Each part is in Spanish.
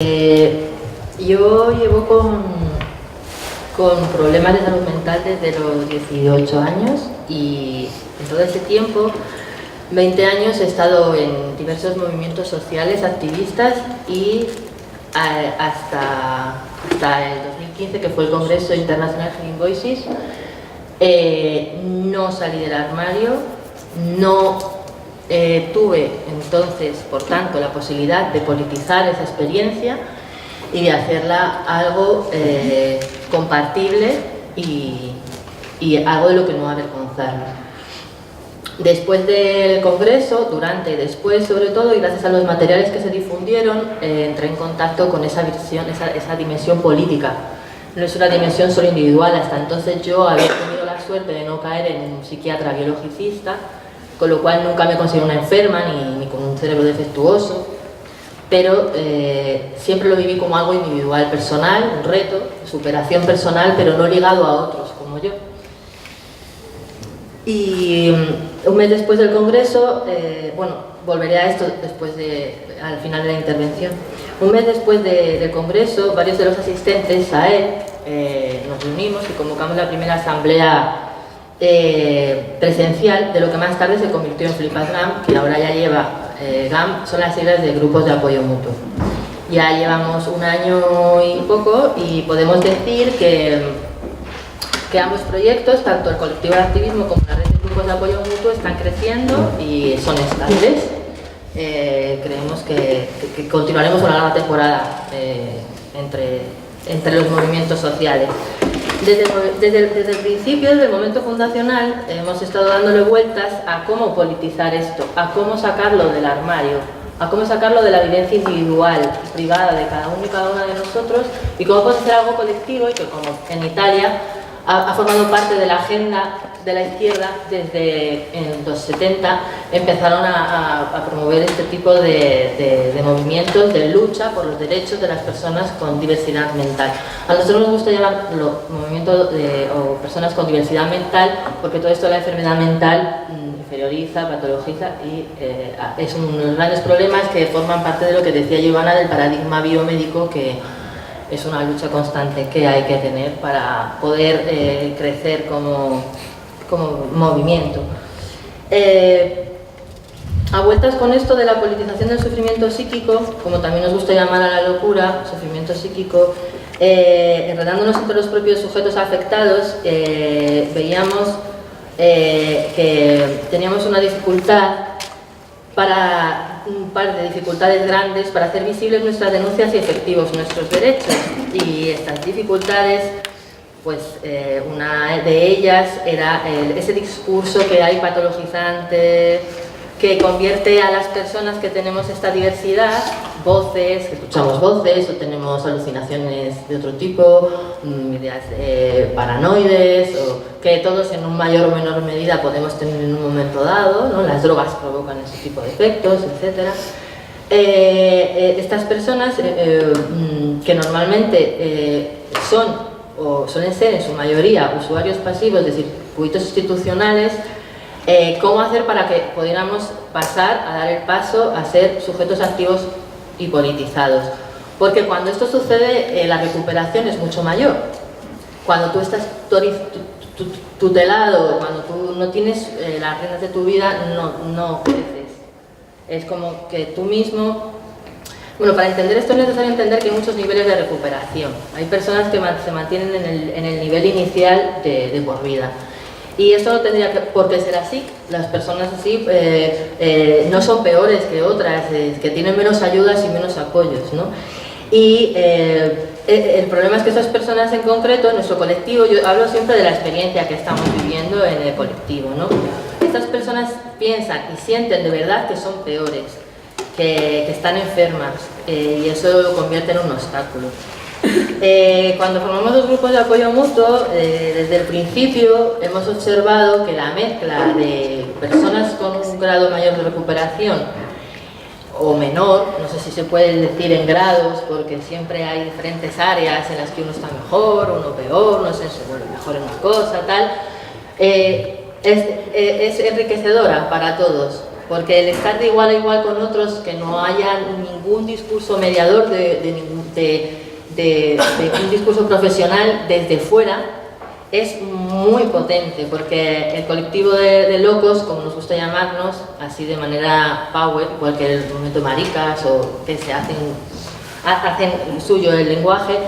Yo llevo con problemas de salud mental desde los 18 años y en todo ese tiempo, 20 años, he estado en diversos movimientos sociales, activistas y hasta el 2015, que fue el Congreso Internacional Healing Voices, no salí del armario, no tuve entonces, por tanto, la posibilidad de politizar esa experiencia y de hacerla algo compartible y algo de lo que no avergonzarme. Después del congreso, durante y después, sobre todo, y gracias a los materiales que se difundieron, entré en contacto con esa dimensión política. No es una dimensión solo individual. Hasta entonces yo había tenido la suerte de no caer en un psiquiatra biologicista, con lo cual nunca me consideré una enferma ni con un cerebro defectuoso, pero siempre lo viví como algo individual, personal, un reto, superación personal, pero no ligado a otros como yo. Y un mes después del congreso, bueno, volveré a esto al final de la intervención. Un mes después del congreso, varios de los asistentes a él nos reunimos y convocamos la primera asamblea presencial de lo que más tarde se convirtió en Flipas GAM, que ahora ya lleva, GAM son las siglas de Grupos de Apoyo Mutuo. Ya llevamos un año y poco y podemos decir que ambos proyectos, tanto el colectivo de activismo como la red de grupos de apoyo mutuo, están creciendo y son estables. Creemos que continuaremos una larga temporada entre los movimientos sociales. Desde el principio, desde el momento fundacional, hemos estado dándole vueltas a cómo politizar esto, a cómo sacarlo del armario, a cómo sacarlo de la vivencia individual, privada de cada uno y cada una de nosotros, y cómo puede ser algo colectivo y que, como en Italia, ha formado parte de la agenda de la izquierda. Desde los 70 empezaron a promover este tipo de movimientos de lucha por los derechos de las personas con diversidad mental. A nosotros nos gusta llamarlo movimiento o personas con diversidad mental, porque todo esto de la enfermedad mental inferioriza, patologiza y es uno de los grandes problemas que forman parte de lo que decía Giovanna del paradigma biomédico, que es una lucha constante que hay que tener para poder crecer como movimiento. A vueltas con esto de la politización del sufrimiento psíquico, como también nos gusta llamar a la locura, sufrimiento psíquico, enredándonos entre los propios sujetos afectados, veíamos que teníamos una dificultad, un par de dificultades grandes para hacer visibles nuestras denuncias y efectivos nuestros derechos. Y estas dificultades, pues una de ellas era ese discurso que hay patologizante, que convierte a las personas que tenemos esta diversidad, voces, que escuchamos voces o tenemos alucinaciones de otro tipo, ideas paranoides, o que todos en un mayor o menor medida podemos tener en un momento dado, ¿no? Las drogas provocan ese tipo de efectos, etc. Estas personas que normalmente son o suelen ser en su mayoría usuarios pasivos de circuitos institucionales, ¿cómo hacer para que pudiéramos pasar a dar el paso a ser sujetos activos y politizados? Porque cuando esto sucede, la recuperación es mucho mayor. Cuando tú estás tutelado, cuando tú no tienes las riendas de tu vida, no creces. Es como que tú mismo... Bueno, para entender esto es necesario entender que hay muchos niveles de recuperación. Hay personas que se mantienen en el nivel inicial de por vida. Y esto no tendría por qué ser así. Las personas así no son peores que otras, que tienen menos ayudas y menos apoyos, ¿no? Y el problema es que esas personas en concreto, en nuestro colectivo, yo hablo siempre de la experiencia que estamos viviendo en el colectivo, ¿no? Estas personas piensan y sienten de verdad que son peores, que están enfermas, y eso lo convierte en un obstáculo. Cuando formamos los grupos de apoyo mutuo, desde el principio hemos observado que la mezcla de personas con un grado mayor de recuperación o menor, no sé si se puede decir en grados, porque siempre hay diferentes áreas en las que uno está mejor, uno peor, no sé, se vuelve mejor en una cosa, tal, es enriquecedora para todos. porque el estar de igual a igual con otros, que no haya ningún discurso mediador de un discurso profesional desde fuera, es muy potente, porque el colectivo de locos, como nos gusta llamarnos, así de manera power, igual que el movimiento maricas o que se hacen suyo el lenguaje,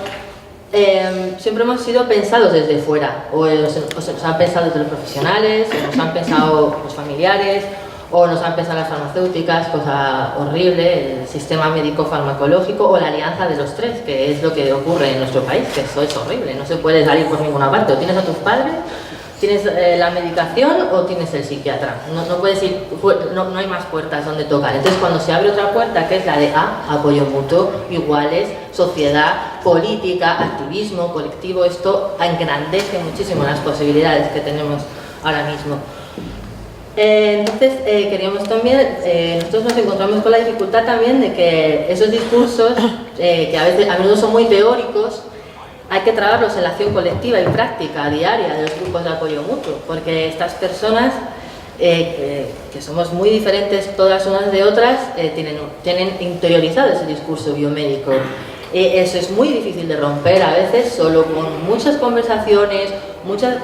siempre hemos sido pensados desde fuera, o se nos han pensado desde los profesionales, o nos han pensado los familiares, o nos han pensado las farmacéuticas, cosa horrible, el sistema médico farmacológico o la alianza de los tres, que es lo que ocurre en nuestro país, que eso es horrible, no se puede salir por ninguna parte, o tienes a tus padres, tienes la medicación o tienes el psiquiatra, no puedes ir, no hay más puertas donde tocar. Entonces cuando se abre otra puerta, que es la de apoyo mutuo, iguales, sociedad, política, activismo, colectivo, esto engrandece muchísimo las posibilidades que tenemos ahora mismo. Entonces queríamos también, nosotros nos encontramos con la dificultad también de que esos discursos, que a menudo son muy teóricos, hay que trabajarlos en la acción colectiva y práctica diaria de los grupos de apoyo mutuo, porque estas personas, que somos muy diferentes todas unas de otras, tienen interiorizado ese discurso biomédico. Eso es muy difícil de romper a veces, solo con muchas conversaciones,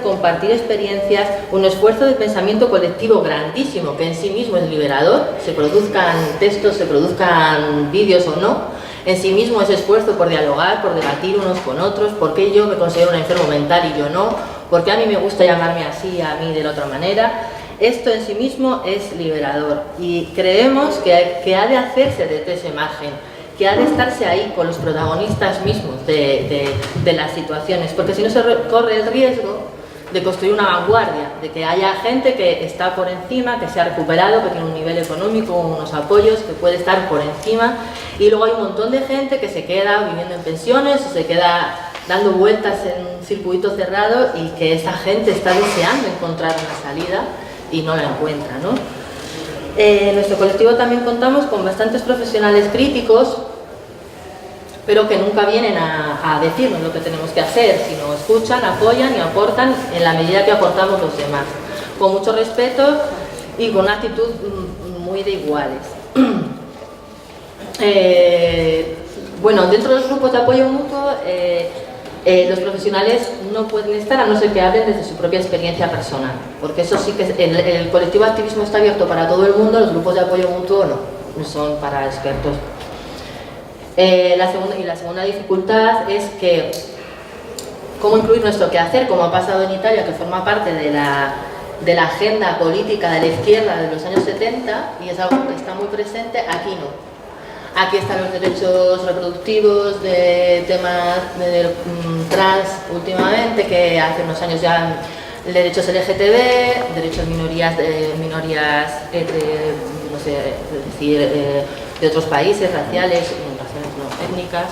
compartir experiencias, un esfuerzo de pensamiento colectivo grandísimo, que en sí mismo es liberador, se produzcan textos, se produzcan vídeos o no, en sí mismo ese esfuerzo por dialogar, por debatir unos con otros, por qué yo me considero un enfermo mental y yo no, por qué a mí me gusta llamarme así, a mí de la otra manera. Esto en sí mismo es liberador y creemos que ha de hacerse desde esa imagen, que ha de estarse ahí con los protagonistas mismos de las situaciones, porque si no se corre el riesgo de construir una vanguardia, de que haya gente que está por encima, que se ha recuperado, que tiene un nivel económico, unos apoyos, que puede estar por encima, y luego hay un montón de gente que se queda viviendo en pensiones o se queda dando vueltas en un circuito cerrado y que esa gente está deseando encontrar una salida y no la encuentra, ¿no? En nuestro colectivo también contamos con bastantes profesionales críticos, pero que nunca vienen a decirnos lo que tenemos que hacer, sino escuchan, apoyan y aportan en la medida que aportamos los demás, con mucho respeto y con una actitud muy de iguales. Bueno, dentro de los grupos de apoyo mutuo, los profesionales no pueden estar a no ser que hablen desde su propia experiencia personal, porque eso sí que el colectivo de activismo está abierto para todo el mundo, los grupos de apoyo mutuo no son para expertos. La segunda dificultad es que cómo incluir nuestro quehacer, como ha pasado en Italia, que forma parte de la agenda política de la izquierda de los años 70 y es algo que está muy presente, aquí no. Aquí están los derechos reproductivos, de temas trans últimamente, que hace unos años ya derechos LGTB, derechos minorías no sé, es decir, de otros países, raciales no, étnicas,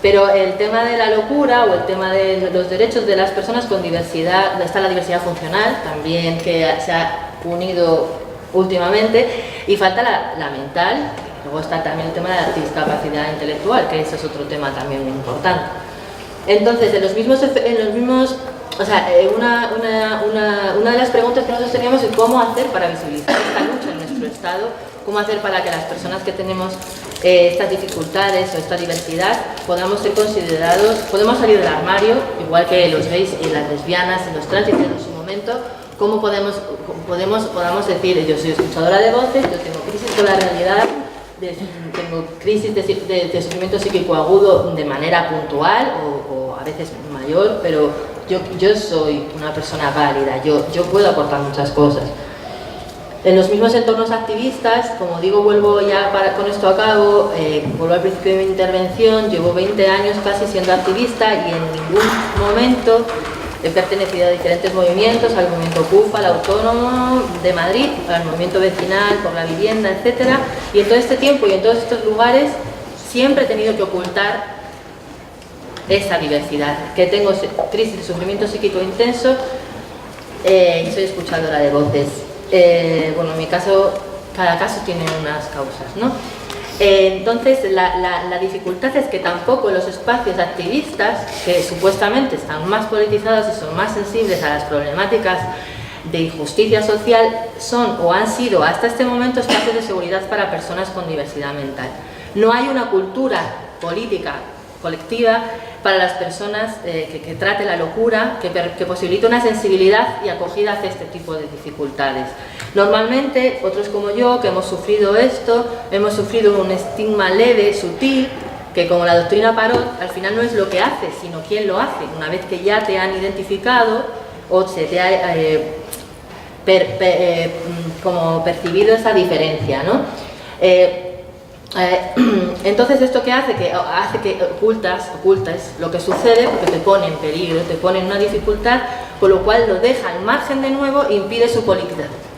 pero el tema de la locura o el tema de los derechos de las personas con diversidad, está la diversidad funcional también, que se ha unido últimamente, y falta la mental. Luego está también el tema de la discapacidad intelectual, que ese es otro tema también muy importante. Entonces, o sea, una de las preguntas que nosotros teníamos es cómo hacer para visibilizar esta lucha en nuestro Estado, cómo hacer para que las personas que tenemos estas dificultades o esta diversidad podamos ser considerados, podemos salir del armario, igual que los gays y las lesbianas y los trans en su momento, cómo podamos decir, yo soy escuchadora de voces, yo tengo crisis con la realidad, tengo crisis de sufrimiento psíquico agudo de manera puntual o a veces mayor, pero yo soy una persona válida, yo puedo aportar muchas cosas. En los mismos entornos activistas, como digo, vuelvo ya con esto a cabo, vuelvo al principio de mi intervención, llevo 20 años casi siendo activista y en ningún momento he pertenecido a diferentes movimientos, al movimiento CUF, al Autónomo de Madrid, al movimiento vecinal por la vivienda, etc. Y en todo este tiempo y en todos estos lugares siempre he tenido que ocultar esa diversidad, que tengo crisis de sufrimiento psíquico intenso y soy escuchadora de voces. Bueno, en mi caso, cada caso tiene unas causas, ¿no? Entonces, la dificultad es que tampoco los espacios activistas, que supuestamente están más politizados y son más sensibles a las problemáticas de injusticia social son o han sido hasta este momento espacios de seguridad para personas con diversidad mental. No hay una cultura política colectiva para las personas que trate la locura, que posibilite una sensibilidad y acogida hacia este tipo de dificultades. Normalmente, otros como yo, que hemos sufrido esto, hemos sufrido un estigma leve, sutil, que como la doctrina Parot, al final no es lo que haces, sino quién lo hace. Una vez que ya te han identificado o se te ha como percibido esa diferencia, ¿no? Entonces esto que hace que ocultas lo que sucede, porque te pone en peligro, te pone en una dificultad, con lo cual lo deja al margen de nuevo e impide su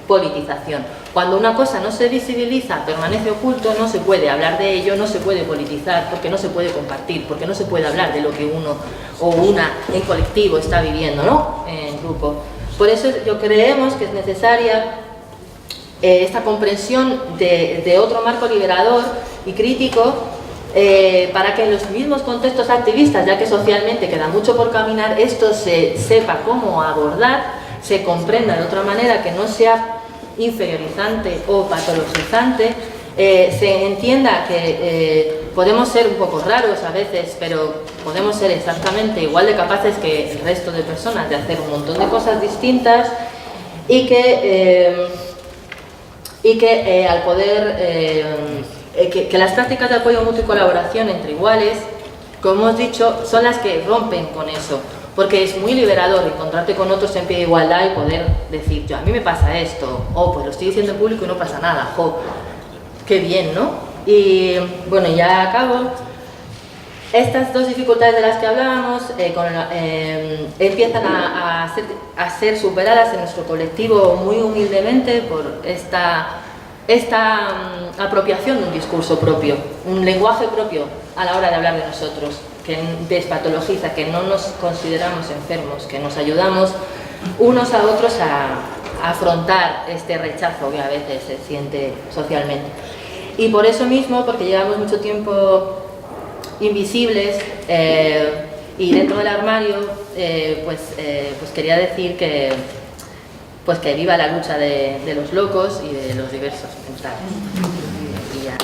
politización. Cuando una cosa no se visibiliza, permanece oculto, no se puede hablar de ello, no se puede politizar, porque no se puede compartir, porque no se puede hablar de lo que uno o una en colectivo está viviendo, ¿no? En grupo. Por eso creemos que es necesaria esta comprensión de otro marco liberador y crítico para que en los mismos contextos activistas, ya que socialmente queda mucho por caminar, esto se sepa cómo abordar, se comprenda de otra manera, que no sea inferiorizante o patologizante, se entienda que podemos ser un poco raros a veces, pero podemos ser exactamente igual de capaces que el resto de personas de hacer un montón de cosas distintas y que al poder que las prácticas de apoyo mutuo y colaboración entre iguales, como hemos dicho, son las que rompen con eso, porque es muy liberador encontrarte con otros en pie de igualdad y poder decir, yo, a mí me pasa esto, o pues lo estoy diciendo en público y no pasa nada, jo, qué bien, ¿no? Y bueno, ya acabo. Estas dos dificultades de las que hablábamos empiezan a ser superadas en nuestro colectivo muy humildemente por esta apropiación de un discurso propio, un lenguaje propio a la hora de hablar de nosotros, que despatologiza, que no nos consideramos enfermos, que nos ayudamos unos a otros a afrontar este rechazo que a veces se siente socialmente. Y por eso mismo, porque llevamos mucho tiempo invisibles y dentro del armario, pues quería decir que viva la lucha de los locos y de los diversos mentales. Y ya.